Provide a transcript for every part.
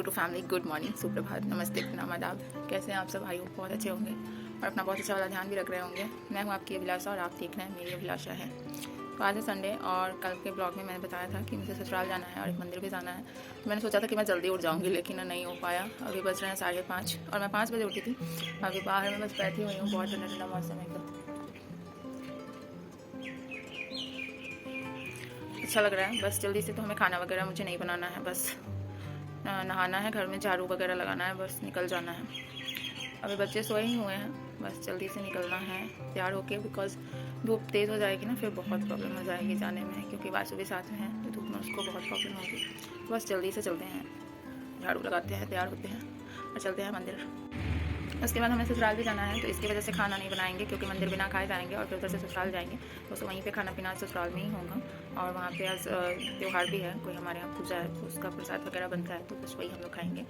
YouTube family, good morning, सुप्रभात, नमस्ते, प्रणाम, आदाब। कैसे हैं आप सब? आई होप बहुत अच्छे होंगे और अपना बहुत अच्छा वाला ध्यान भी रख रहे होंगे। मैं हूं आपकी अभिलाषा और आप देख रहे हैं मेरी अभिलाषा है। तो आज है संडे और कल के ब्लॉग में मैंने बताया था कि मुझे ससुराल जाना है और एक मंदिर भी जाना है। तो मैंने सोचा था कि मैं जल्दी उठ जाऊँगी, लेकिन नहीं हो पाया। अभी बज रहे हैं 5:30 और मैं 5 बजे उठी थी। अभी बाहर में बस बैठी हुई हूँ, बहुत ठंडा ठंडा मौसम है एकदम, अच्छा लग रहा है। बस जल्दी से तो हमें खाना वगैरह मुझे नहीं बनाना है, बस नहाना है, घर में झाड़ू वगैरह लगाना है, बस निकल जाना है। अभी बच्चे सोए ही हुए हैं, बस जल्दी से निकलना है तैयार होके, बिकॉज धूप तेज़ हो जाएगी ना, फिर बहुत प्रॉब्लम हो जाएगी जाने में, क्योंकि वासु भी साथ में है तो धूप में उसको बहुत प्रॉब्लम होगी। बस जल्दी से चलते हैं, झाड़ू लगाते हैं, तैयार होते हैं और चलते हैं मंदिर। उसके बाद हमें ससुराल भी जाना है, तो इसकी वजह से खाना नहीं बनाएंगे, क्योंकि मंदिर बिना खाए जाएंगे और फिर उधर से ससुराल जाएंगे तो वहीं पे खाना पीना ससुराल में ही होगा। और वहाँ पे आज त्यौहार भी है, कोई हमारे यहाँ पूजा है तो उसका प्रसाद वगैरह बनता है, तो बस वही हम लोग खाएंगे।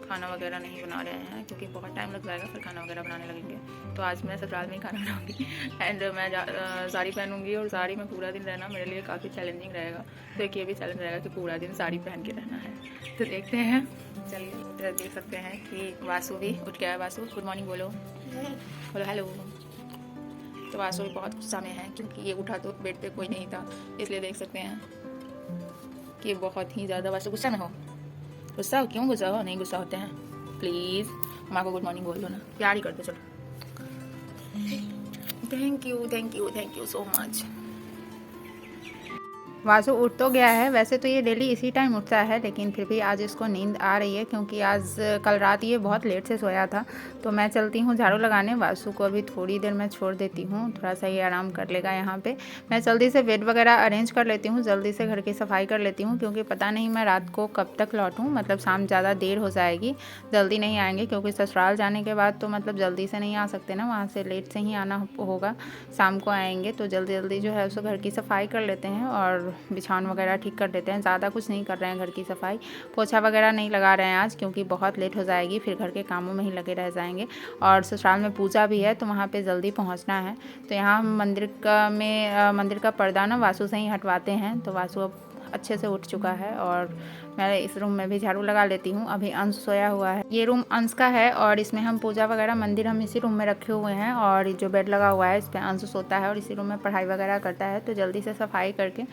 खाना वगैरह नहीं बना रहे हैं क्योंकि बहुत टाइम लग जाएगा, फिर खाना वगैरह बनाने लगेंगे। तो आज मैं ससुराल में ही खाना बनाऊँगी एंड मैं साड़ी पहनूँगी, और साड़ी में पूरा दिन रहना मेरे लिए काफ़ी चैलेंजिंग रहेगा। तो एक ये भी चैलेंज रहेगा कि पूरा दिन साड़ी पहन के रहना है। तो देखते हैं, चलिए देख सकते हैं कि वासु भी उठ गया है। वासु गुड मॉर्निंग बोलो, बोलो हेलो। तो वासु भी बहुत गुस्सा में है क्योंकि ये उठा तो बेड पे कोई नहीं था, इसलिए देख सकते हैं कि बहुत ही ज़्यादा वासु गुस्सा में हो। गुस्सा हो? क्यों गुस्सा हो? नहीं गुस्सा होते हैं, प्लीज़ माँ को गुड मॉर्निंग बोल दो ना, प्यार ही कर दो। चलो, thank you thank you thank you so much. Vasu उठ तो गया है, वैसे तो ये डेली इसी टाइम उठता है, लेकिन फिर भी आज इसको नींद आ रही है क्योंकि आज कल रात ये बहुत लेट से सोया था। तो मैं चलती हूँ झाड़ू लगाने, वासु को अभी थोड़ी देर मैं छोड़ देती हूँ, थोड़ा सा ये आराम कर लेगा यहाँ पे। मैं जल्दी से बेड वगैरह अरेंज कर लेती हूँ, जल्दी से घर की सफाई कर लेती हूँ, क्योंकि पता नहीं मैं रात को कब तक लौटूँ, मतलब शाम ज़्यादा देर हो जाएगी, जल्दी नहीं आएंगे, क्योंकि ससुराल जाने के बाद तो मतलब जल्दी से नहीं आ सकते ना, वहाँ से लेट से ही आना होगा, शाम को आएंगे। तो जल्दी जल्दी जो है उसको घर की सफाई कर लेते हैं और बिछावन वगैरह ठीक कर देते हैं। ज़्यादा कुछ नहीं कर रहे हैं घर की सफाई, पोछा वगैरह नहीं लगा रहे हैं आज, क्योंकि बहुत लेट हो जाएगी, फिर घर के कामों में ही लगे रह जाएंगे। और ससुराल में पूजा भी है तो वहाँ पे जल्दी पहुँचना है। तो यहाँ हम मंदिर का पर्दा ना वासु से ही हटवाते हैं। तो वासु अब अच्छे से उठ चुका है और मैं इस रूम में भी झाड़ू लगा लेती हूँ। अभी अंश सोया हुआ है, ये रूम अंश का है और इसमें हम पूजा वगैरह मंदिर हम इसी रूम में रखे हुए हैं, और जो बेड लगा हुआ है इस पर अंश सोता है और इसी रूम में पढ़ाई वगैरह करता है। तो जल्दी से सफाई करके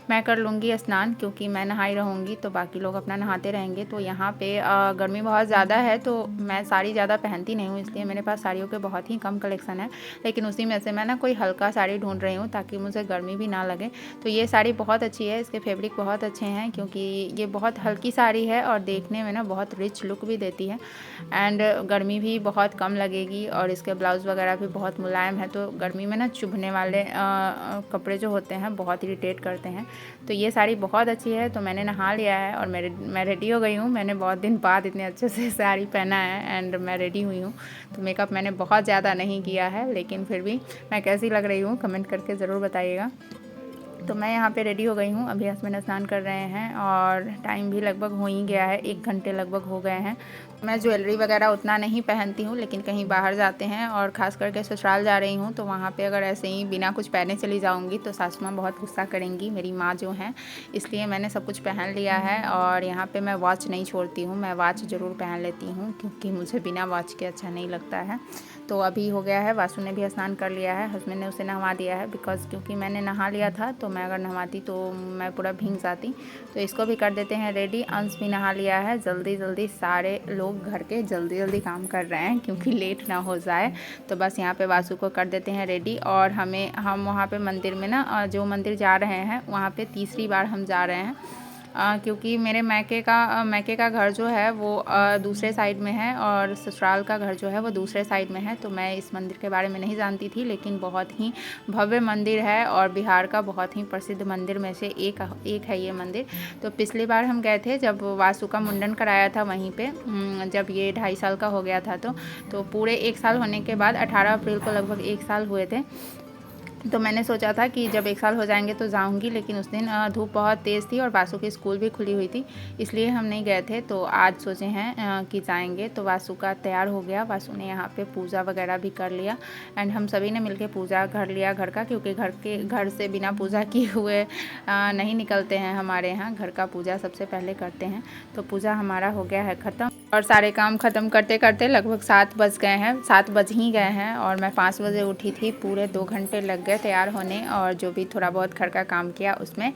मैं कर लूँगी स्नान, क्योंकि मैं नहाई रहूँगी तो बाकी लोग अपना नहाते रहेंगे। तो यहाँ पे गर्मी बहुत ज़्यादा है, तो मैं साड़ी ज़्यादा पहनती नहीं हूँ, इसलिए मेरे पास साड़ियों के बहुत ही कम कलेक्शन है, लेकिन उसी में से मैं ना कोई हल्का साड़ी ढूंढ रही हूँ ताकि मुझे गर्मी भी ना लगे। तो ये साड़ी बहुत अच्छी है, इसके फैब्रिक बहुत अच्छे हैं, क्योंकि ये बहुत हल्की साड़ी है और देखने में ना बहुत रिच लुक भी देती है एंड गर्मी भी बहुत कम लगेगी, और इसके ब्लाउज़ वगैरह भी बहुत मुलायम है। तो गर्मी में ना चुभने वाले कपड़े जो होते हैं बहुत इरिटेट करते हैं। तो ये साड़ी बहुत अच्छी है। तो मैंने नहा लिया है और मैं रेडी हो गई हूँ। मैंने बहुत दिन बाद इतने अच्छे से साड़ी पहना है एंड मैं रेडी हुई हूँ। तो मेकअप मैंने बहुत ज़्यादा नहीं किया है, लेकिन फिर भी मैं कैसी लग रही हूँ कमेंट करके ज़रूर बताइएगा। तो मैं यहाँ पे रेडी हो गई हूँ, अभी हस्बैंड स्नान कर रहे हैं और टाइम भी लगभग हो ही गया है, 1 घंटे लगभग हो गए हैं। मैं ज्वेलरी वगैरह उतना नहीं पहनती हूँ, लेकिन कहीं बाहर जाते हैं और ख़ास करके ससुराल जा रही हूँ तो वहाँ पे अगर ऐसे ही बिना कुछ पहने चली जाऊँगी तो सासू माँ बहुत गुस्सा करेंगी, मेरी माँ जो हैं, इसलिए मैंने सब कुछ पहन लिया है। और यहाँ पे मैं वॉच नहीं छोड़ती हूँ, मैं वॉच ज़रूर पहन लेती हूँ, क्योंकि मुझे बिना वॉच के अच्छा नहीं लगता है। तो अभी हो गया है, वासु ने भी स्नान कर लिया है, हस्बैंड ने उसे नहवा दिया है, बिकॉज क्योंकि मैंने नहा लिया था, तो मैं अगर नहवाती तो मैं पूरा भीग जाती। तो इसको भी कर देते हैं रेडी। अंश भी नहा लिया है, जल्दी जल्दी सारे लोग घर के जल्दी जल्दी काम कर रहे हैं क्योंकि लेट ना हो जाए। तो बस यहाँ पे वासु को कर देते हैं रेडी। और हम वहाँ पे मंदिर में ना, जो मंदिर जा रहे हैं वहाँ पे तीसरी बार हम जा रहे हैं, क्योंकि मेरे मैके का घर जो है वो दूसरे साइड में है और ससुराल का घर जो है वो दूसरे साइड में है। तो मैं इस मंदिर के बारे में नहीं जानती थी, लेकिन बहुत ही भव्य मंदिर है और बिहार का बहुत ही प्रसिद्ध मंदिर में से एक है ये मंदिर। तो पिछली बार हम गए थे जब वासु का मुंडन कराया था वहीं पे, जब ये 2.5 साल का हो गया था, तो पूरे 1 साल होने के बाद 18 अप्रैल को लगभग 1 साल हुए थे। तो मैंने सोचा था कि जब 1 साल हो जाएंगे तो जाऊंगी, लेकिन उस दिन धूप बहुत तेज़ थी और वासु की स्कूल भी खुली हुई थी, इसलिए हम नहीं गए थे। तो आज सोचे हैं कि जाएंगे। तो वासु का तैयार हो गया, वासु ने यहाँ पे पूजा वगैरह भी कर लिया एंड हम सभी ने मिलके पूजा कर लिया घर का, क्योंकि घर से बिना पूजा किए हुए नहीं निकलते हैं। हमारे यहाँ घर का पूजा सबसे पहले करते हैं। तो पूजा हमारा हो गया है ख़त्म और सारे काम ख़त्म करते करते लगभग 7 बज गए हैं, 7 बज ही गए हैं और मैं 5 बजे उठी थी। पूरे 2 घंटे लग गए तैयार होने और जो भी थोड़ा बहुत घर का काम किया उसमें।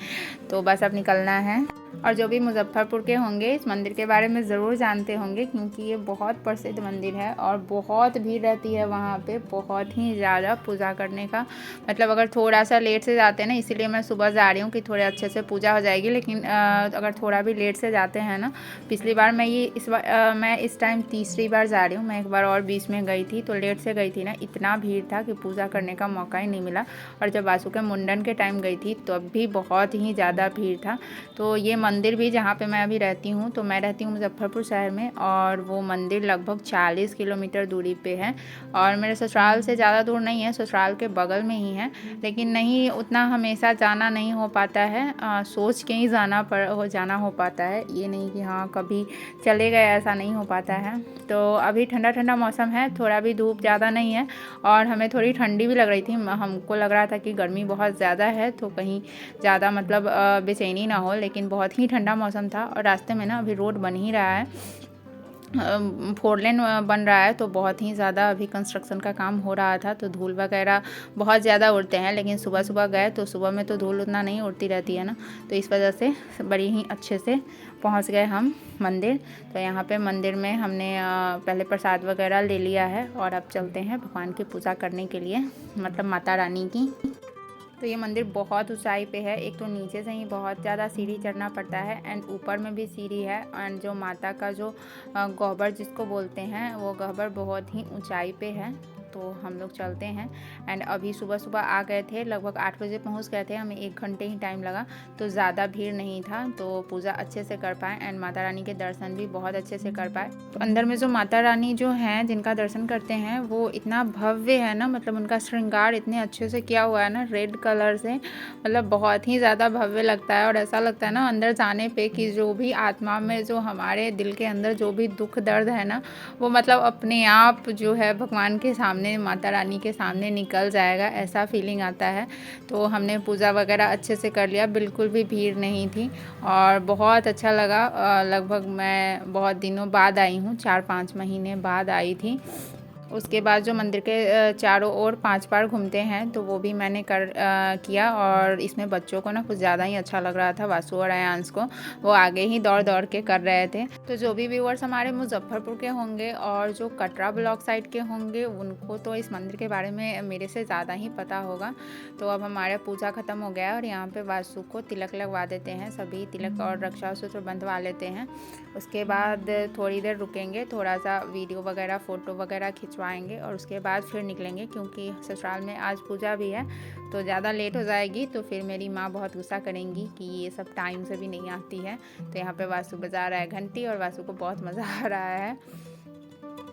तो बस अब निकलना है। और जो भी मुजफ्फरपुर के होंगे इस मंदिर के बारे में ज़रूर जानते होंगे, क्योंकि ये बहुत प्रसिद्ध मंदिर है और बहुत भीड़ रहती है वहाँ पे, बहुत ही ज़्यादा पूजा करने का। मतलब अगर थोड़ा सा लेट से जाते हैं ना, इसीलिए मैं सुबह जा रही हूँ कि थोड़े अच्छे से पूजा हो जाएगी। लेकिन अगर थोड़ा भी लेट से जाते हैं ना, पिछली बार मैं इस टाइम तीसरी बार जा रही हूँ। मैं एक बार और बीच में गई थी तो लेट से गई थी ना, इतना भीड़ था कि पूजा करने का मौका ही नहीं मिला। और जब वासु के मुंडन के टाइम गई थी तो अब भी बहुत ही ज़्यादा भीड़ था। तो ये मंदिर भी जहाँ पे मैं अभी रहती हूँ, तो मैं रहती हूँ मुजफ्फरपुर शहर में और वो मंदिर लगभग 40 किलोमीटर दूरी पे है और मेरे ससुराल से ज़्यादा दूर नहीं है, ससुराल के बगल में ही है। लेकिन नहीं, उतना हमेशा जाना नहीं हो पाता है, सोच के ही जाना हो पाता है। ये नहीं कि हाँ कभी चले गए, ऐसा नहीं हो पाता है। तो अभी ठंडा ठंडा मौसम है, थोड़ा भी धूप ज़्यादा नहीं है और हमें थोड़ी ठंडी भी लग रही थी। हमको लग रहा था कि गर्मी बहुत ज़्यादा है तो कहीं ज़्यादा मतलब बेचैनी ना हो, लेकिन बहुत ही ठंडा मौसम था। और रास्ते में ना अभी रोड बन ही रहा है, 4 लेन बन रहा है, तो बहुत ही ज़्यादा अभी कंस्ट्रक्शन का काम हो रहा था। तो धूल वगैरह बहुत ज़्यादा उड़ते हैं, लेकिन सुबह सुबह गए तो सुबह में तो धूल उतना नहीं उड़ती रहती है ना, तो इस वजह से बड़ी ही अच्छे से पहुंच गए हम मंदिर। तो यहाँ पे मंदिर में हमने पहले प्रसाद वगैरह ले लिया है और अब चलते हैं भगवान की पूजा करने के लिए, मतलब माता रानी की। तो ये मंदिर बहुत ऊंचाई पे है, एक तो नीचे से ही बहुत ज़्यादा सीढ़ी चढ़ना पड़ता है एंड ऊपर में भी सीढ़ी है। एंड जो माता का जो गह्वर जिसको बोलते हैं, वो गह्वर बहुत ही ऊंचाई पे है। तो हम लोग चलते हैं एंड अभी सुबह सुबह आ गए थे, लगभग 8 बजे पहुंच गए थे, हमें 1 घंटे ही टाइम लगा, तो ज़्यादा भीड़ नहीं था। तो पूजा अच्छे से कर पाए एंड माता रानी के दर्शन भी बहुत अच्छे से कर पाए। तो अंदर में जो माता रानी जो हैं जिनका दर्शन करते हैं वो इतना भव्य है ना, मतलब उनका श्रृंगार इतने अच्छे से किया हुआ है ना रेड कलर से, मतलब बहुत ही ज़्यादा भव्य लगता है। और ऐसा लगता है ना अंदर जाने पे कि जो भी आत्मा में, जो हमारे दिल के अंदर जो भी दुख दर्द है ना, वो मतलब अपने आप जो है भगवान के सामने, माता रानी के सामने निकल जाएगा, ऐसा फीलिंग आता है। तो हमने पूजा वगैरह अच्छे से कर लिया, बिल्कुल भी भीड़ नहीं थी और बहुत अच्छा लगा। लगभग मैं बहुत दिनों बाद आई हूँ, 4-5 महीने बाद आई थी। उसके बाद जो मंदिर के चारों ओर 5 बार घूमते हैं तो वो भी मैंने किया और इसमें बच्चों को ना कुछ ज़्यादा ही अच्छा लग रहा था, वासु और अयांश को, वो आगे ही दौड़ दौड़ के कर रहे थे। तो जो भी व्यूअर्स हमारे मुजफ्फरपुर के होंगे और जो कटरा ब्लॉक साइड के होंगे उनको तो इस मंदिर के बारे में मेरे से ज़्यादा ही पता होगा। तो अब हमारा पूजा ख़त्म हो गया और यहाँ पर वासु को तिलक लगवा देते हैं, सभी तिलक और रक्षा सूत्र बंधवा लेते हैं। उसके बाद थोड़ी देर रुकेंगे, थोड़ा सा वीडियो वगैरह फ़ोटो वगैरह खिंचवाएंगे और उसके बाद फिर निकलेंगे, क्योंकि ससुराल में आज पूजा भी है। तो ज़्यादा लेट हो जाएगी तो फिर मेरी माँ बहुत गुस्सा करेंगी कि ये सब टाइम से भी नहीं आती है। तो यहाँ पे वासु बजा रहा है घंटी और वासु को बहुत मज़ा आ रहा है।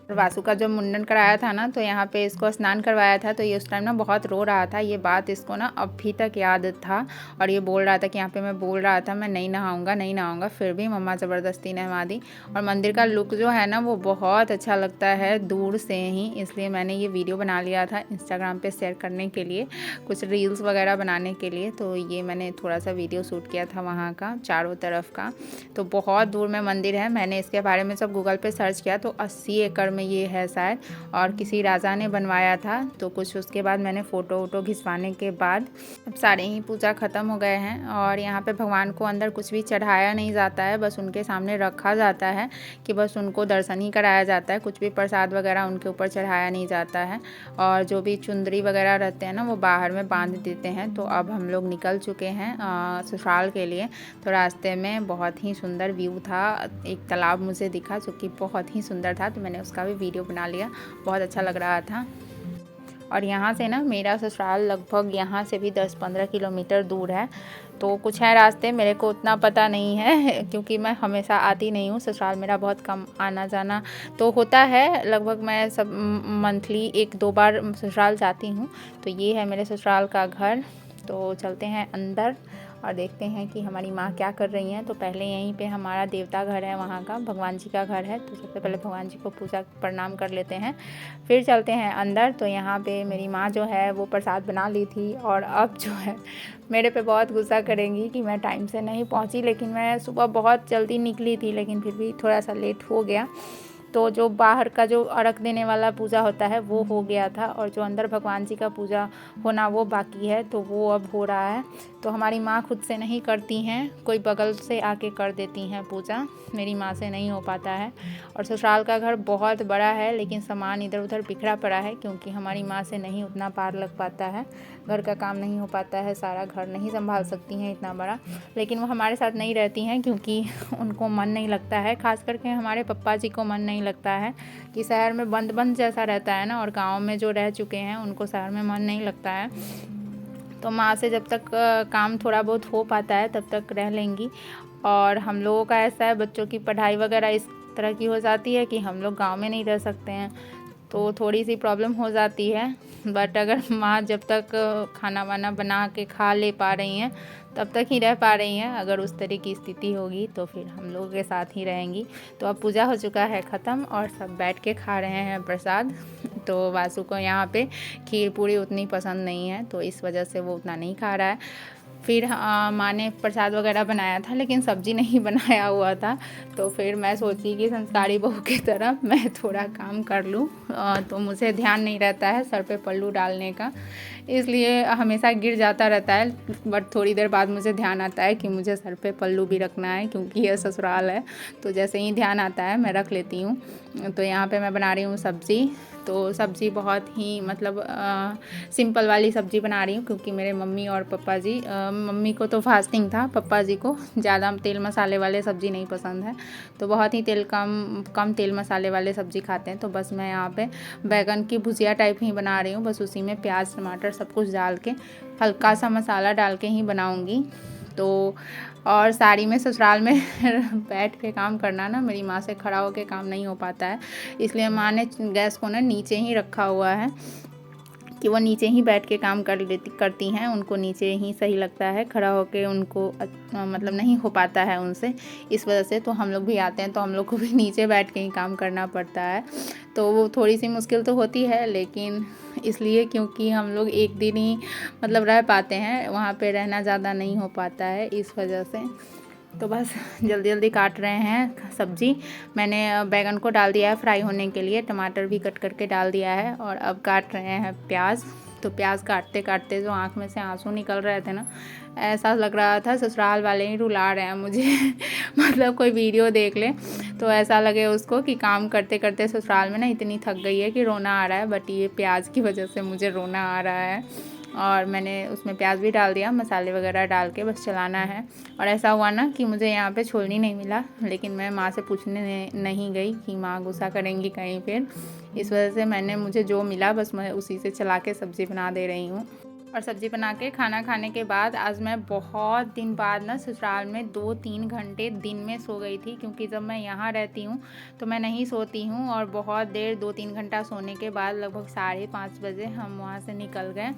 वासु का जब मुंडन कराया था ना, तो यहाँ पे इसको स्नान करवाया था, तो ये उस टाइम ना बहुत रो रहा था। ये बात इसको ना अभी तक याद था और ये बोल रहा था कि यहाँ पे मैं बोल रहा था मैं नहीं नहाऊंगा, फिर भी मम्मा ज़बरदस्ती नहवा दी। और मंदिर का लुक जो है ना वो बहुत अच्छा लगता है दूर से ही, इसलिए मैंने ये वीडियो बना लिया था इंस्टाग्राम पर शेयर करने के लिए, कुछ रील्स वगैरह बनाने के लिए। तो ये मैंने थोड़ा सा वीडियो शूट किया था वहाँ का, चारों तरफ का। तो बहुत दूर में मंदिर है, मैंने इसके बारे में जब गूगल पर सर्च किया तो 80 एकड़ में ये है शायद, और किसी राजा ने बनवाया था। तो कुछ उसके बाद मैंने फ़ोटो वोटो खिंचवाने के बाद अब सारे ही पूजा ख़त्म हो गए हैं। और यहाँ पे भगवान को अंदर कुछ भी चढ़ाया नहीं जाता है, बस उनके सामने रखा जाता है कि बस उनको दर्शन ही कराया जाता है, कुछ भी प्रसाद वगैरह उनके ऊपर चढ़ाया नहीं जाता है। और जो भी चुंदरी वगैरह रहते हैं ना वो बाहर में बांध देते हैं। तो अब हम लोग निकल चुके हैं ससुराल के लिए। तो रास्ते में बहुत ही सुंदर व्यू था, एक तालाब मुझे दिखा जो कि बहुत ही सुंदर था, तो मैंने उसका भी वीडियो बना लिया, बहुत अच्छा लग रहा था। और यहाँ से ना मेरा ससुराल लगभग यहाँ से भी 10-15 किलोमीटर दूर है। तो कुछ है रास्ते, मेरे को उतना पता नहीं है क्योंकि मैं हमेशा आती नहीं हूँ ससुराल, मेरा बहुत कम आना जाना तो होता है। लगभग मैं सब मंथली 1-2 बार ससुराल जाती हूँ। तो ये है मेरे ससुराल का घर। तो चलते हैं अंदर और देखते हैं कि हमारी माँ क्या कर रही हैं। तो पहले यहीं पे हमारा देवता घर है, वहाँ का भगवान जी का घर है। तो सबसे पहले भगवान जी को पूजा प्रणाम कर लेते हैं, फिर चलते हैं अंदर। तो यहाँ पे मेरी माँ जो है वो प्रसाद बना ली थी और अब जो है मेरे पे बहुत गुस्सा करेंगी कि मैं टाइम से नहीं पहुँची। लेकिन मैं सुबह बहुत जल्दी निकली थी, लेकिन फिर भी थोड़ा सा लेट हो गया। तो जो बाहर का जो अर्घ देने वाला पूजा होता है वो हो गया था, और जो अंदर भगवान जी का पूजा होना वो बाकी है, तो वो अब हो रहा है। तो हमारी माँ खुद से नहीं करती हैं, कोई बगल से आके कर देती हैं पूजा, मेरी माँ से नहीं हो पाता है। और ससुराल का घर बहुत बड़ा है, लेकिन सामान इधर उधर बिखरा पड़ा है क्योंकि हमारी माँ से नहीं उतना पार लग पाता है, घर का काम नहीं हो पाता है, सारा घर नहीं संभाल सकती हैं इतना बड़ा। लेकिन वो हमारे साथ नहीं रहती हैं क्योंकि उनको मन नहीं लगता है, खास करके हमारे पप्पा जी को मन नहीं लगता है कि शहर में बंद बंद जैसा रहता है ना, और गांव में जो रह चुके हैं उनको शहर में मन नहीं लगता है। तो माँ से जब तक काम थोड़ा बहुत हो पाता है तब तक रह लेंगी। और हम लोगों का ऐसा है, बच्चों की पढ़ाई वगैरह इस तरह की हो जाती है कि हम लोग गांव में नहीं रह सकते हैं, तो थोड़ी सी प्रॉब्लम हो जाती है। बट अगर माँ जब तक खाना वाना बना के खा ले पा रही हैं तब तक ही रह पा रही हैं, अगर उस तरह की स्थिति होगी तो फिर हम लोगों के साथ ही रहेंगी। तो अब पूजा हो चुका है ख़त्म और सब बैठ के खा रहे हैं प्रसाद। तो वासु को यहाँ पे खीर पूरी उतनी पसंद नहीं है, तो इस वजह से वो उतना नहीं खा रहा है। फिर माँ ने प्रसाद वगैरह बनाया था लेकिन सब्ज़ी नहीं बनाया हुआ था, तो फिर मैं सोची कि संस्कारी बहू की तरह मैं थोड़ा काम कर लूँ। तो मुझे ध्यान नहीं रहता है सर पे पल्लू डालने का, इसलिए हमेशा गिर जाता रहता है। बट थोड़ी देर बाद मुझे ध्यान आता है कि मुझे सर पे पल्लू भी रखना है क्योंकि ये ससुराल है। तो जैसे ही ध्यान आता है मैं रख लेती हूँ। तो यहाँ पे मैं बना रही हूँ सब्ज़ी। तो सब्ज़ी बहुत ही मतलब सिंपल वाली सब्ज़ी बना रही हूँ क्योंकि मेरे मम्मी और पापा जी, मम्मी को तो फास्टिंग था, पापा जी को ज़्यादा तेल मसाले वाले सब्ज़ी नहीं पसंद है, तो बहुत ही कम तेल मसाले वाले सब्ज़ी खाते हैं। तो बस मैं यहाँ पे बैगन की भुजिया टाइप ही बना रही हूँ, बस उसी में प्याज टमाटर सब कुछ डाल के हल्का सा मसाला डाल के ही बनाऊँगी। तो और साड़ी में ससुराल में बैठ के काम करना ना, मेरी माँ से खड़ा होकर काम नहीं हो पाता है, इसलिए माँ ने गैस को ना नीचे ही रखा हुआ है कि वो नीचे ही बैठ के काम करती हैं, उनको नीचे ही सही लगता है, खड़ा होके उनको मतलब नहीं हो पाता है उनसे, इस वजह से। तो हम लोग भी आते हैं तो हम लोग को भी नीचे बैठ के ही काम करना पड़ता है। तो वो थोड़ी सी मुश्किल तो होती है, लेकिन इसलिए क्योंकि हम लोग एक दिन ही मतलब रह पाते हैं, वहाँ पे रहना ज़्यादा नहीं हो पाता है, इस वजह से। तो बस जल्दी जल्दी काट रहे हैं सब्ज़ी। मैंने बैगन को डाल दिया है फ्राई होने के लिए, टमाटर भी कट करके डाल दिया है, और अब काट रहे हैं प्याज। तो प्याज काटते काटते जो आँख में से आंसू निकल रहे थे ना, ऐसा लग रहा था ससुराल वाले ही रुला रहे हैं मुझे मतलब कोई वीडियो देख ले तो ऐसा लगे उसको कि काम करते करते ससुराल में ना इतनी थक गई है कि रोना आ रहा है, बट ये प्याज की वजह से मुझे रोना आ रहा है। और मैंने उसमें प्याज भी डाल दिया, मसाले वगैरह डाल के बस चलाना है। और ऐसा हुआ ना कि मुझे यहाँ पे छोलनी नहीं मिला, लेकिन मैं माँ से पूछने नहीं गई कि माँ गुस्सा करेंगी कहीं फिर, इस वजह से मुझे जो मिला बस मैं उसी से चला के सब्ज़ी बना दे रही हूँ। और सब्ज़ी बना के खाना खाने के बाद आज मैं बहुत दिन बाद ना ससुराल में 2-3 घंटे दिन में सो गई थी, क्योंकि जब मैं यहाँ रहती हूँ तो मैं नहीं सोती हूँ, और बहुत देर 2-3 घंटा सोने के बाद लगभग 5:30 बजे हम वहाँ से निकल गए।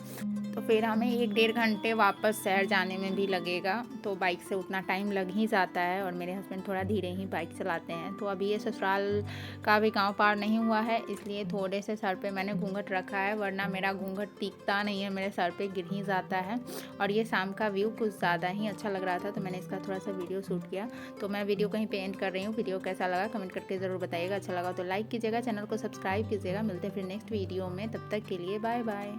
तो फिर हमें 1-1.5 घंटे वापस शहर जाने में भी लगेगा, तो बाइक से उतना टाइम लग ही जाता है, और मेरे हस्बैंड थोड़ा धीरे ही बाइक चलाते हैं। तो अभी ये ससुराल का भी गांव पार नहीं हुआ है, इसलिए थोड़े से सर पे मैंने घूंघट रखा है, वरना मेरा घूंघट टिकता नहीं है, मेरे सर पे गिर ही जाता है। और ये शाम का व्यू कुछ ज़्यादा ही अच्छा लग रहा था, तो मैंने इसका थोड़ा सा वीडियो शूट किया। तो मैं वीडियो कहीं पे एंड कर रही हूँ। वीडियो कैसा लगा कमेंट करके ज़रूर बताइएगा, अच्छा लगा तो लाइक कीजिएगा, चैनल को सब्सक्राइब कीजिएगा। मिलते हैं फिर नेक्स्ट वीडियो में, तब तक के लिए बाय बाय।